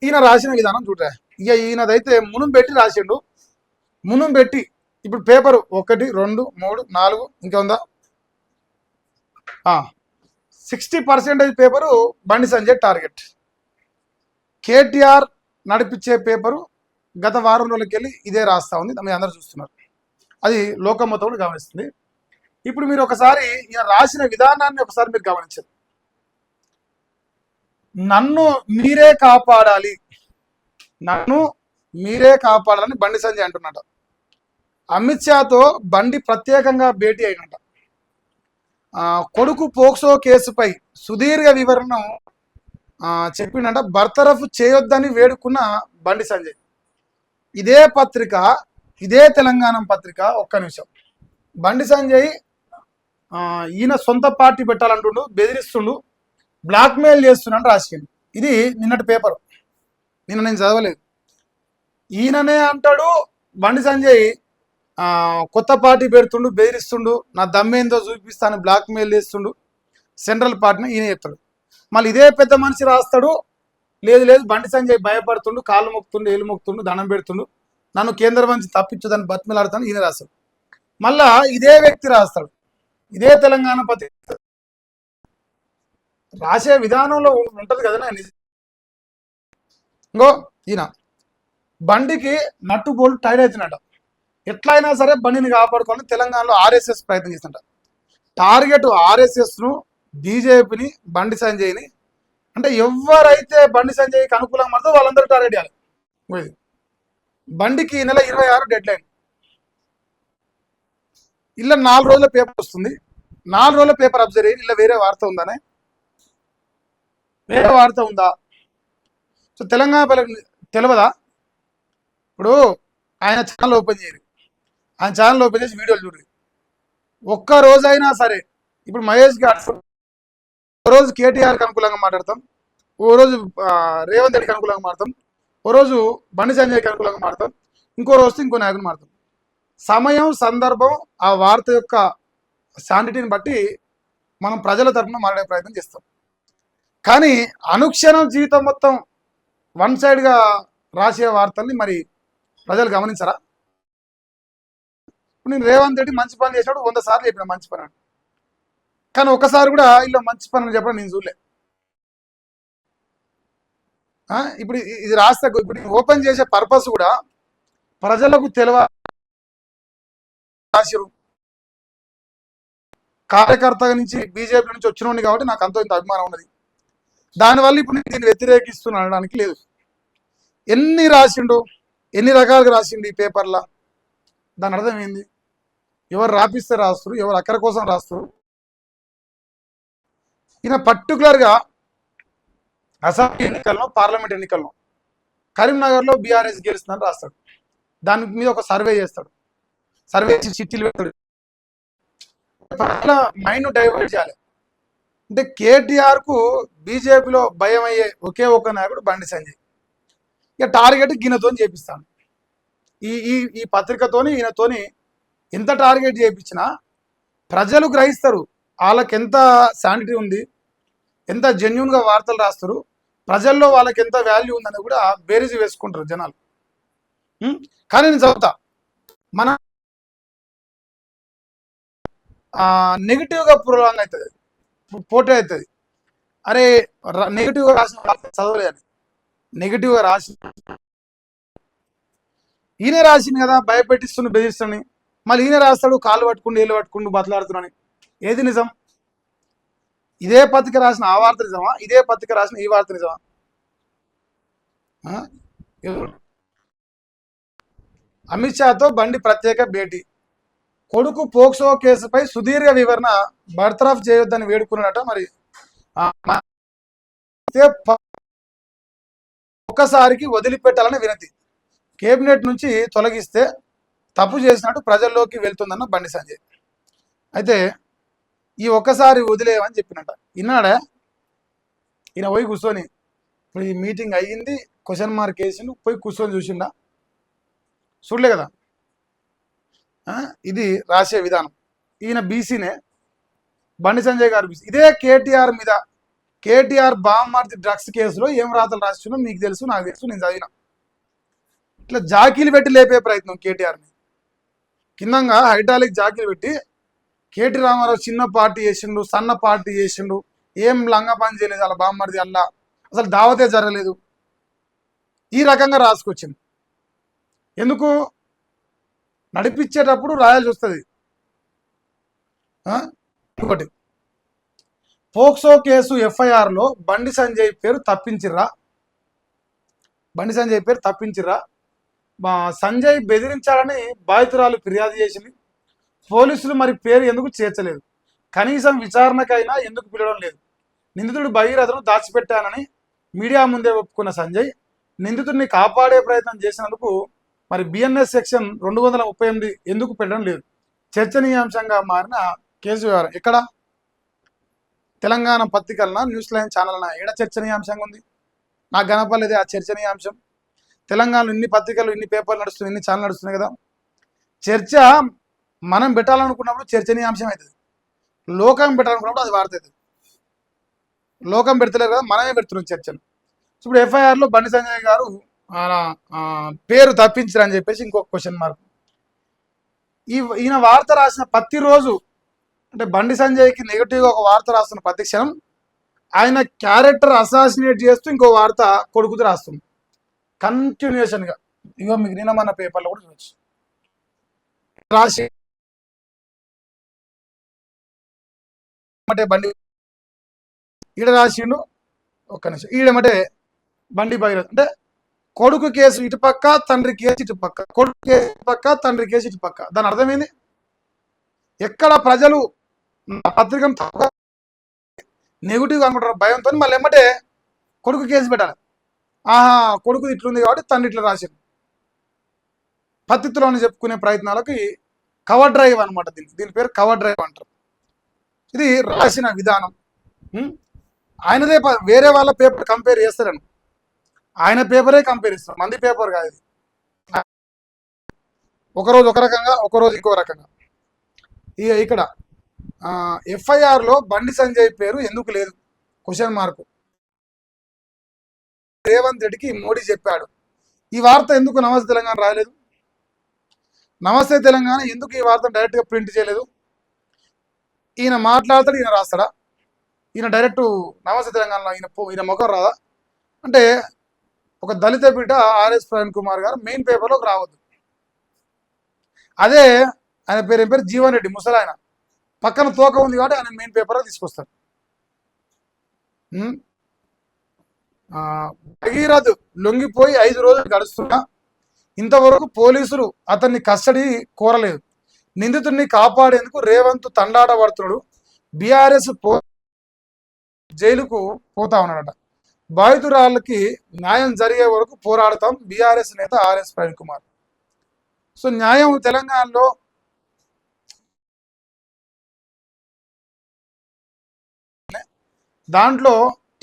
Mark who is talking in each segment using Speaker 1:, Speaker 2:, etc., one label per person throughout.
Speaker 1: ఈయన రాసిన విధానం చూడరా. ఇక ఈయనదైతే మునుం పెట్టి రాసిండు. మునుం పెట్టి ఇప్పుడు పేపరు 1 2 3 4 ఇంకా ఉందా 60% పేపరు బండి సంజయ్ టార్గెట్. కేటీఆర్ నడిపించే పేపరు గత వారం రోజులకి వెళ్ళి ఇదే రాస్తా ఉంది, మీరు అందరూ చూస్తున్నారు. అది లోకం మొత్తం కూడా గమనిస్తుంది. ఇప్పుడు మీరు ఒకసారి ఈయన రాసిన విధానాన్ని ఒకసారి మీరు గమనించారు. నన్ను మీరే కాపాడాలి, నన్ను మీరే కాపాడాలని బండి సంజయ్ అంటున్నట. అమిత్ షాతో బండి ప్రత్యేకంగా భేటీ అయినట. కొడుకు పోక్సో కేసుపై సుదీర్ఘ వివరణను చెప్పిండట. బర్తరఫ్ చేయొద్దని వేడుకున్న బండి సంజయ్. ఇదే పత్రిక, ఇదే తెలంగాణ పత్రిక, ఒక్క నిమిషం, బండి సంజయ్ ఈయన సొంత పార్టీ పెట్టాలంటుండు, బెదిరిస్తుండు, బ్లాక్మెయిల్ చేస్తున్నాడు రాసిపోయింది. ఇది నిన్నటి పేపర్, నిన్న నేను చదవలేదు. ఈయననే అంటాడు బండి సంజయ్ కొత్త పార్టీ పెడుతుండు, బెదిరిస్తుండు, నా దమ్మేందో చూపిస్తాను, బ్లాక్మెయిల్ చేస్తుండు, సెంట్రల్ పార్టీని ఈయన చెప్తాడు. మళ్ళీ ఇదే పెద్ద మనిషి రాస్తాడు, లేదు లేదు బండి సంజయ్ భయపడుతుండు, కాళ్ళు మొక్కుతుండు, ఏళ్ళు మొక్కుతుండు, దండం పెడుతుండు, నన్ను కేంద్రం నుంచి తప్పించదని బతిమలాడుతాను, ఈయన రాస్తాడు. మళ్ళా ఇదే వ్యక్తి రాస్తాడు, ఇదే తెలంగాణ పత్రిక రాసే విధానంలో ఉంటుంది కదా. ఇంకో ఈయన బండికి నట్టు బోల్ట్ టైర్ అవుతున్నట. ఎట్లయినా సరే బండిని కాపాడుకోవాలని తెలంగాణలో ఆర్ఎస్ఎస్ ప్రయత్నం చేస్తుంట. టార్గెట్ ఆర్ఎస్ఎస్ను, బీజేపీని, బండి సంజయ్ని. అంటే ఎవరైతే బండి సంజయ్కి అనుకూలంగా మారుతో వాళ్ళందరూ టార్గెట్ చేయాలి. బండికి నెల 26 డెడ్ లైన్. ఇలా 4 రోజుల పేపర్ వస్తుంది. 4 రోజుల పేపర్ అబ్జర్వ్ అయ్యి ఇలా వేరే వార్త ఉందానే, వేరే వార్త ఉందా? సో తెలంగాణ తెలియదా? ఇప్పుడు ఆయన ఛానల్ ఓపెన్ చేయరు, ఆయన ఛానల్ ఓపెన్ చేసి వీడియోలు చూడరు. ఒక్క రోజైనా సరే, ఇప్పుడు మహేష్ గారు ఓ రోజు కేటీఆర్కి అనుకూలంగా మాట్లాడతాం, ఓ రోజు రేవంత్ రెడ్డికి అనుకూలంగా మాట్లాడతాం, ఓ రోజు బండి సంజయ్కి అనుకూలంగా మాట్లాడతాం, ఇంకో రోజు ఇంకో నాయకుని మాట్లాడతాం. సమయం, సందర్భం, ఆ వార్త యొక్క శాంటిటీని బట్టి మనం ప్రజల తరఫున మాట్లాడే ప్రయత్నం చేస్తాం. కానీ అనుక్షణం జీవితం మొత్తం వన్ సైడ్గా రాసే వార్తల్ని మరి ప్రజలు గమనించరా? నేను రేవంత్ రెడ్డి మంచి పని చేసినాడు 100 సార్లు చెప్పిన మంచి పని అని, కానీ ఒకసారి కూడా ఇలా మంచి పని అని చెప్పడం నేను చూడలే. ఇప్పుడు ఇది రాస్తే ఇప్పుడు ఓపెన్ చేసే పర్పస్ కూడా ప్రజలకు రాసిరు. కార్యకర్త నుంచి బీజేపీ నుంచి వచ్చినోండి కాబట్టి నాకు అంతో ఇంత అభిమానం ఉన్నది. దానివల్ల ఇప్పుడు నేను దీన్ని వ్యతిరేకిస్తున్నా అనడానికి లేదు. ఎన్ని రాసిండు, ఎన్ని రకాలుగా రాసిండు ఈ పేపర్లా, దాని అర్థం ఏంది? ఎవరు రాపిస్తే రాస్తారు, ఎవరు అక్కడి కోసం రాస్తారు. ఈయన పర్టికులర్గా అసెంబ్లీ ఎన్నికల్లో, పార్లమెంట్ ఎన్నికల్లో కరీంనగర్లో బీఆర్ఎస్ గెలుస్తుందని రాస్తాడు. దాని మీద ఒక సర్వే చేస్తాడు, సర్వే చిట్టీలు పెడతాడు, మైండ్ డైవర్ట్ చేయాలి. అంటే కేటీఆర్కు బీజేపీలో భయం అయ్యే ఒకే ఒక నాయకుడు బండి సంజయ్. ఇక టార్గెట్ ఈయనతో చేపిస్తాను. ఈ పత్రికతోని ఈయనతోని ఎంత టార్గెట్ చేయించినా ప్రజలు గ్రహిస్తారు, వాళ్ళకి ఎంత శానిటీ ఉంది, ఎంత జెన్యున్గా వార్తలు రాస్తారు, ప్రజల్లో వాళ్ళకి ఎంత వాల్యూ ఉందని కూడా బేరీజు వేసుకుంటారు జనాలు. కానీ నేను చదువుతా, మన నెగిటివ్గా పురోగంగా అవుతుంది, పోటీ అవుతుంది. అరే నెగిటివ్గా రాసిన చదవలేదని, నెగిటివ్గా రాసి ఈయన రాసింది కదా భయపెట్టిస్తుండు, బెదిరిస్తుండని, మళ్ళీ ఈయన రాస్తాడు కాళ్ళు పట్టుకుంటూ ఏళ్ళు పట్టుకుంటూ బతలాడుతున్నాని. ఏది నిజం? ఇదే పత్రిక రాసిన ఆ వార్త నిజమా? ఇదే పత్రిక రాసిన ఈ వార్త నిజమా? అమిత్ షాతో బండి ప్రత్యేక భేటీ. కొడుకు పోక్సో కేసుపై సుదీర్ఘ వివరణ, బర్తరఫ్ చేయొద్దని వేడుకున్నట. మరి ఒక్కసారికి వదిలిపెట్టాలని వినతి, కేబినెట్ నుంచి తొలగిస్తే తప్పు చేసినట్టు ప్రజల్లోకి వెళ్తుందన్న బండి సంజయ్. అయితే ఈ ఒక్కసారి వదిలేయమని చెప్పినట్ట. విన్నాడా? ఈయన పోయి కూర్చొని, ఇప్పుడు ఈ మీటింగ్ అయ్యింది, క్వశ్చన్ మార్క్ వేసిండు, పోయి కూర్చొని చూసిండా? చూడలే కదా. ఇది రాసే విధానం. ఈయన బీసీనే, బండి సంజయ్ గారు బీసీ. ఇదే కేటీఆర్ మీద కేటీఆర్ బామ్మర్ది డ్రగ్స్ కేసులో ఏం రాతలు రాసినో మీకు తెలుసు, నాకు తెలుసు, నేను చదివిన. ఇట్లా జాకీలు పెట్టి లేపే ప్రయత్నం కేటీఆర్ని, కిందంగా హైడ్రాలిక్ జాకీలు పెట్టి కేటీ రామారావు చిన్న పార్టీ చేసిండు, సన్న పార్టీ చేసిండు, ఏం లంగా పని చేయలేదు అలా బామ్మర్ది, అల్లా అసలు దావతే జరగలేదు, ఈ రకంగా రాసుకొచ్చింది. ఎందుకు నడిపించేటప్పుడు రాయాల్సి వస్తుంది. ఇంకోటి, పోక్సో కేసు ఎఫ్ఐఆర్లో బండి సంజయ్ పేరు తప్పించిర్రా, బండి సంజయ్ పేరు తప్పించిర్రా. సంజయ్ బెదిరించాలని బాధితురాలు ఫిర్యాదు చేసింది. పోలీసులు మరి పేరు ఎందుకు చేర్చలేదు, కనీసం విచారణకైనా ఎందుకు పిలవడం లేదు. నిందితుడు భగీరథను దాచిపెట్టానని మీడియా ముందే ఒప్పుకున్న సంజయ్ నిందితుడిని కాపాడే ప్రయత్నం చేసినందుకు మరి బిఎన్ఎస్ సెక్షన్ 238 ఎందుకు పెట్టడం లేదు. చర్చనీయాంశంగా మారిన కేసు వ్యవహారం ఎక్కడ? తెలంగాణ పత్రికలన, న్యూస్ లైన్ ఛానల్న ఏడ చర్చనీయాంశంగా ఉంది? నాకు కనపడలేదే ఆ చర్చనీయాంశం. తెలంగాణలో ఇన్ని పత్రికలు, ఇన్ని పేపర్లు నడుస్తున్నాయి, ఇన్ని ఛానల్ నడుస్తున్నాయి కదా. చర్చ మనం పెట్టాలనుకున్నప్పుడు చర్చనీయాంశం అవుతుంది, లోకం పెట్టాలనుకున్నప్పుడు అది వాడుతుంది. లోకం పెడతలేరు కదా, మనమే పెడుతున్నాం చర్చను. ఇప్పుడు ఎఫ్ఐఆర్లో బండి సంజయ్ గారు పేరు తప్పించారని చెప్పేసి ఇంకొక క్వశ్చన్ మార్క్. ఈయన వార్త రాసిన ప్రతిరోజు, అంటే బండి సంజయ్కి నెగిటివ్గా ఒక వార్త రాస్తున్న ప్రతి క్షణం ఆయన క్యారెక్టర్ అసాసినేట్ చేస్తూ ఇంకో వార్త కొడుకుతూ రాస్తుంది కంటిన్యూషన్గా. ఇగో మీకు నిన్న మన పేపర్లో కూడా చూడొచ్చు. రాసి బండి ఈడ రాసిండు, ఒక్క నిమిషం, ఈడమటే బండి బయలు అంటే కొడుకు కేసు ఇటుపక్క, తండ్రి కేసు ఇటుపక్క, కొడుకు కేసు ఇటుపక్క, తండ్రి కేసు ఇటుపక్క. దాని అర్థమైంది, ఎక్కడ ప్రజలు పత్రికను నెగిటివ్గా అనుకుంటారు భయంతో మళ్ళీ ఏమంటే కొడుకు కేసు పెట్టాలి. కొడుకు ఇట్లుంది కాబట్టి తండ్రి ఇట్లా రాసింది. పత్తిత్తులోని చెప్పుకునే ప్రయత్నాలకి కవర్ డ్రైవ్ అనమాట. దీని పేరు కవర్ డ్రైవ్ అంటారు. ఇది రాసిన విధానం. ఆయనదే, వేరే వాళ్ళ పేపర్ కంపేర్ చేస్తారని ఆయన పేపరే కంపేర్ ఇస్తారు, మంది పేపర్ కాదు ఇది. ఒకరోజు ఒక రకంగా, ఒకరోజు ఇంకో రకంగా. ఇక్కడ ఎఫ్ఐఆర్లో బండి సంజయ్ పేరు ఎందుకు లేదు క్వశ్చన్ మార్కు. రేవంత్ రెడ్డికి మోడీ చెప్పాడు. ఈ వార్త ఎందుకు నమస్తే తెలంగాణ రాయలేదు? నమస్తే తెలంగాణ ఎందుకు ఈ వార్త డైరెక్ట్గా ప్రింట్ చేయలేదు? ఈయన మాట్లాడతాడు, ఈయన రాస్తాడా? ఈయన డైరెక్ట్ నమస్తే తెలంగాణలో ఈయన ముఖం రాదా? అంటే ఒక దళిత బిడ్డ ఆర్ఎస్ ప్రవీణ్ కుమార్ గారు మెయిన్ పేపర్లోకి రావద్దు. అదే ఆయన పేరు ఏం పేరు, జీవన్ రెడ్డి, ముసలాయన, పక్కన తోక ఉంది కాబట్టి ఆయన మెయిన్ పేపర్లో తీసుకొస్తారు. భగీరథ్ లొంగిపోయి 5 రోజులు గడుస్తున్నా ఇంతవరకు పోలీసులు అతన్ని కస్టడీ కోరలేదు. నిందితుడిని కాపాడేందుకు రేవంత్ తండాట పడుతున్నాడు. బీఆర్ఎస్ జైలుకు పోతా ఉన్నాడట. బాధితురాళ్ళకి న్యాయం జరిగే వరకు పోరాడతాం, బీఆర్ఎస్ నేత ఆర్ఎస్ ప్రవీణ్ కుమార్. సో న్యాయం తెలంగాణలో దాంట్లో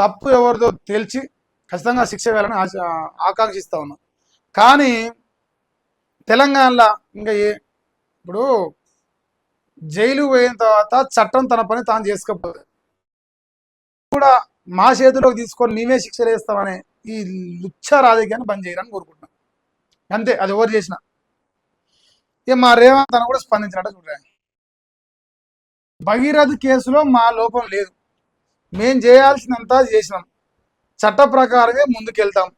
Speaker 1: తప్పు ఎవరిదో తేల్చి ఖచ్చితంగా శిక్ష వేయాలని ఆకాంక్షిస్తా ఉన్నాం. కానీ తెలంగాణలో ఇంకా ఇప్పుడు జైలు పోయిన తర్వాత చట్టం తన పని తాను చేసుకోకపోతే కూడా మా చేతిలోకి తీసుకొని మేమే శిక్షలు వేస్తామనే ఈ లుచ్చ రాజకీయాన్ని బంద్ చేయడానికి కోరుకుంటున్నాం. అంతే, అది ఎవరు చేసిన. ఇక మా రేవంత్ అని కూడా స్పందించినట్టు చూడండి. భగీరథ్ కేసులో మా లోపం లేదు, మేం చేయాల్సినంత చేసినాం, చట్ట ప్రకారమే ముందుకెళ్తాం.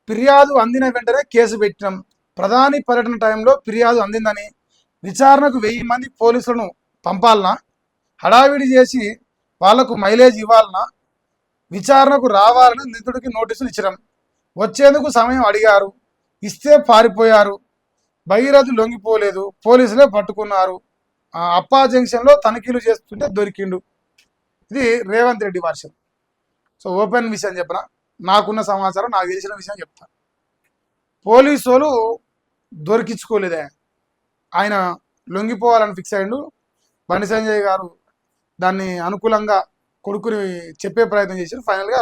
Speaker 1: ఫిర్యాదు అందిన వెంటనే కేసు పెట్టినాం. ప్రధాని పర్యటన టైంలో ఫిర్యాదు అందిందని విచారణకు 1000 మంది పోలీసులను పంపాలనా, హడావిడి చేసి వాళ్లకు మైలేజ్ ఇవ్వాలనా, విచారణకు రావాలని నిందితుడికి నోటీసులు ఇచ్చినాం. వచ్చేందుకు సమయం అడిగారు, ఇస్తే పారిపోయారు. భగీరథ్ లొంగిపోలేదు, పోలీసులే పట్టుకున్నారు. అప్పా జంక్షన్లో తనిఖీలు చేస్తుంటే దొరికిండు. ఇది Revanth Reddy version. So open విషయం చెప్పిన, నాకున్న సమాచారం, నాకు తెలిసిన విషయం చెప్తా. పోలీసు వాళ్ళు దొరికించుకోలేదే, ఆయన లొంగిపోవాలని ఫిక్స్ అయ్యిండు. బండి సంజయ్ గారు దాన్ని అనుకూలంగా కొడుకుని చెప్పే ప్రయత్నం చేశారు. ఫైనల్గా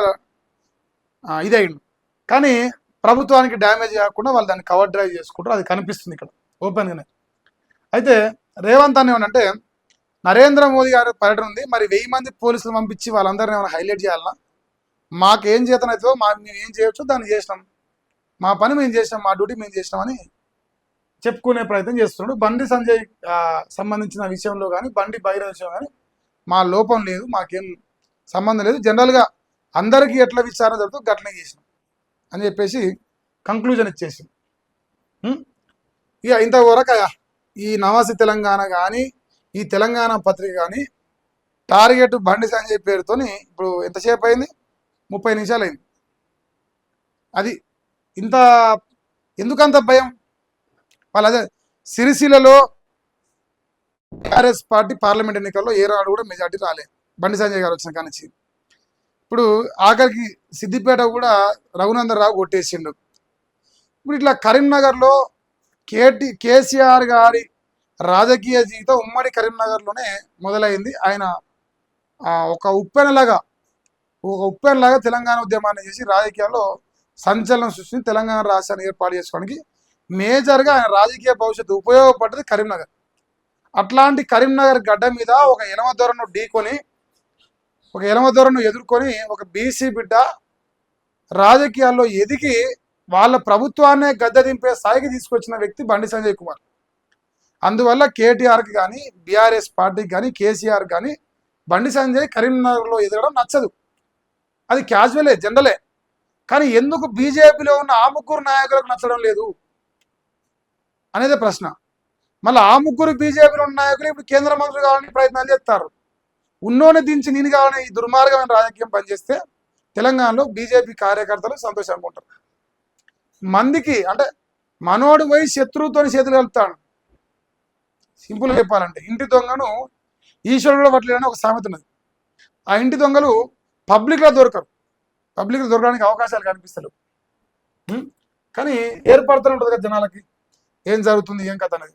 Speaker 1: ఇది అయిండు. కానీ ప్రభుత్వానికి డ్యామేజ్ కాకుండా వాళ్ళు దాన్ని కవర్ డ్రైవ్ చేసుకుంటారు, అది కనిపిస్తుంది ఇక్కడ ఓపెన్గానే. అయితే రేవంత్ అని ఏమంటే నరేంద్ర మోదీ గారి పర్యటన ఉంది, మరి 1000 మంది పోలీసులు పంపించి వాళ్ళందరినీ ఏమైనా హైలైట్ చేయాలన్నా? మాకేం చేతనైతుందో మేము ఏం చేయొచ్చో దాన్ని చేసినాం, మా పని మేము చేసినాం, మా డ్యూటీ మేము చేసినామని చెప్పుకునే ప్రయత్నం చేస్తున్నాడు. బండి సంజయ్ సంబంధించిన విషయంలో కానీ, బండి బహిరంగ విషయం కానీ మా లోపం లేదు, మాకేం సంబంధం లేదు, జనరల్గా అందరికీ ఎట్లా విచారణ జరుగుతుందో గట్లనే చేసినాం అని చెప్పేసి కంక్లూజన్ ఇచ్చేసింది. ఇక ఇంతవరకు ఈ నమస్తే తెలంగాణ కానీ, ఈ తెలంగాణ పత్రిక కానీ టార్గెట్ బండి సంజయ్ పేరుతోని ఇప్పుడు ఎంతసేపు అయింది? 30 నిమిషాలు అయింది. అది ఇంత ఎందుకంత భయం? వాళ్ళు అదే సిరిసిల్లలో టీఆర్ఎస్ పార్టీ పార్లమెంట్ ఎన్నికల్లో ఏ రాడు కూడా మెజార్టీ రాలేదు బండి సంజయ్ గారు వచ్చిన కానిచ్చి. ఇప్పుడు ఆఖరికి సిద్దిపేట కూడా రఘునందన్ రావు కొట్టేసిండు. ఇప్పుడు ఇట్లా కరీంనగర్లో కేసీఆర్ గారి రాజకీయ జీవితం ఉమ్మడి కరీంనగర్లోనే మొదలైంది. ఆయన ఒక ఉప్పెనలాగా తెలంగాణ ఉద్యమాన్ని చేసి రాజకీయాల్లో సంచలనం సృష్టించి తెలంగాణ రాష్ట్రాన్ని ఏర్పాటు చేసుకోవడానికి మేజర్గా ఆయన రాజకీయ భవిష్యత్తు ఉపయోగపడ్డది కరీంనగర్. అట్లాంటి కరీంనగర్ గడ్డ మీద ఒక ఎనమదొరను ఢీకొని, ఒక ఎనమదొరను ఎదుర్కొని ఒక బీసీ బిడ్డ రాజకీయాల్లో ఎదిగి వాళ్ళ ప్రభుత్వాన్నే గద్దె దింపే స్థాయికి తీసుకొచ్చిన వ్యక్తి బండి సంజయ్ కుమార్. అందువల్ల కేటీఆర్కి కానీ, బీఆర్ఎస్ పార్టీకి కానీ, కేసీఆర్ కానీ బండి సంజయ్ కరీంనగర్లో ఎదగడం నచ్చదు. అది క్యాజువలే, జనరలే. కానీ ఎందుకు బీజేపీలో ఉన్న ఆ ముగ్గురు నాయకులకు నచ్చడం లేదు అనేది ప్రశ్న. మళ్ళీ ఆ ముగ్గురు బీజేపీలో ఉన్న నాయకులు ఇప్పుడు కేంద్ర మంత్రులు కావాలని ప్రయత్నాలు చేస్తారు. ఉన్నోని దించి నేను కావాలని ఈ దుర్మార్గమైన రాజకీయం పనిచేస్తే తెలంగాణలో బీజేపీ కార్యకర్తలు సంతోషంగా ఉంటారు. మందికి అంటే మనోడు పోయి శత్రువుతో చేతులు కలుపుతాడు. సింపుల్గా చెప్పాలంటే ఇంటి దొంగను ఈశ్వరుడు పట్టలేదని ఒక సామెత ఉన్నది. ఆ ఇంటి దొంగలు పబ్లిక్లో దొరకరు, పబ్లిక్లో దొరకడానికి అవకాశాలు కనిపిస్తలేవు. కానీ ఏర్పడుతూనే ఉంటుంది కదా జనాలకి ఏం జరుగుతుంది, ఏం కథ అనేది.